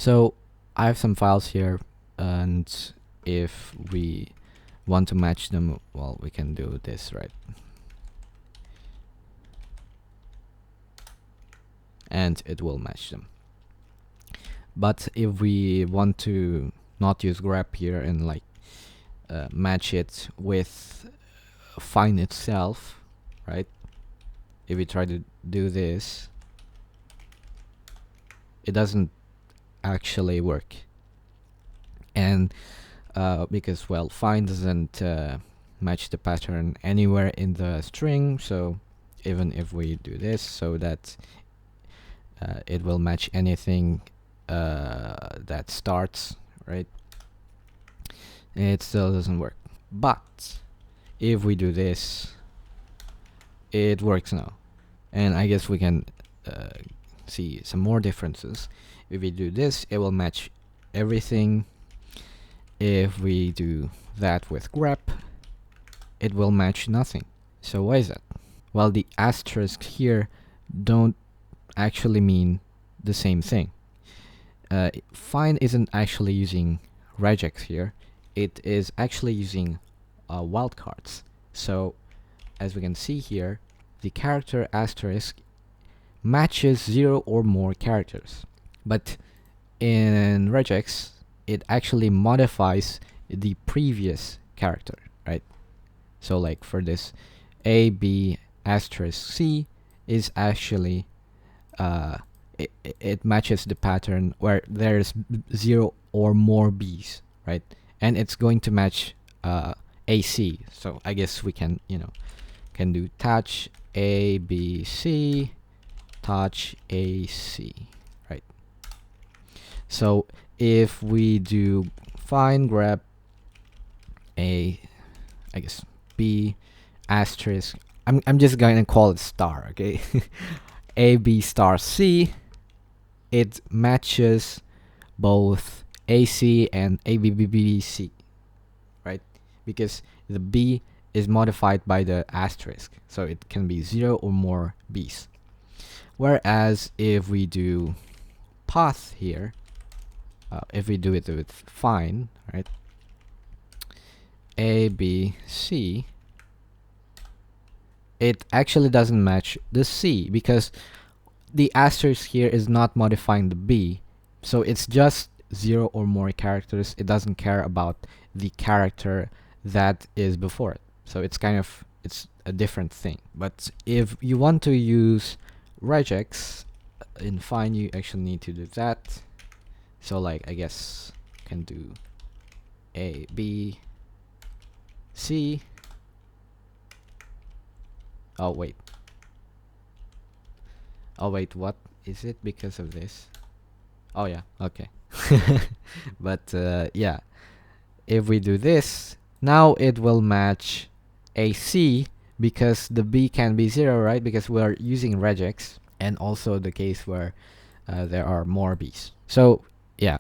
So I have some files here, and if we want to match them, well, we can do this, right? And it will match them. But if we want to not use grep here and like match it with find itself, right? If we try to do this, it doesn't actually work. And because, well, find doesn't match the pattern anywhere in the string, so even if we do this so that it will match anything that starts, right, it still doesn't work. But if we do this, it works now. And I guess we can see some more differences. If we do this, it will match everything. If we do that with grep, it will match nothing. So why is that? Well, the asterisk here don't actually mean the same thing. Find isn't actually using regex here. It is actually using wildcards. So as we can see here, the character asterisk matches 0 or more characters. But in regex, it actually modifies the previous character, right? So like for this, A, B, asterisk, C is actually it matches the pattern where there's 0 or more B's, right? And it's going to match AC. So I guess we can, can do touch A, B, C, touch AC, right? So if we do find grep A, I guess B asterisk, I'm just going to call it star, okay? A, B star C, it matches both AC and ABBBC, right? Because the B is modified by the asterisk, so it can be 0 or more B's. Whereas if we do path here, if we do it with find, right, A, B, C, it actually doesn't match the C because the asterisk here is not modifying the B, so it's just 0 or more characters. It doesn't care about the character that is before it, so it's a different thing. But if you want to use regex in find, you actually need to do that. So like I guess can do A, B, C. Oh wait, what is it because of this? Oh yeah, okay. But yeah, if we do this, now it will match AC because the B can be 0, right? Because we're using regex, and also the case where there are more B's. So yeah,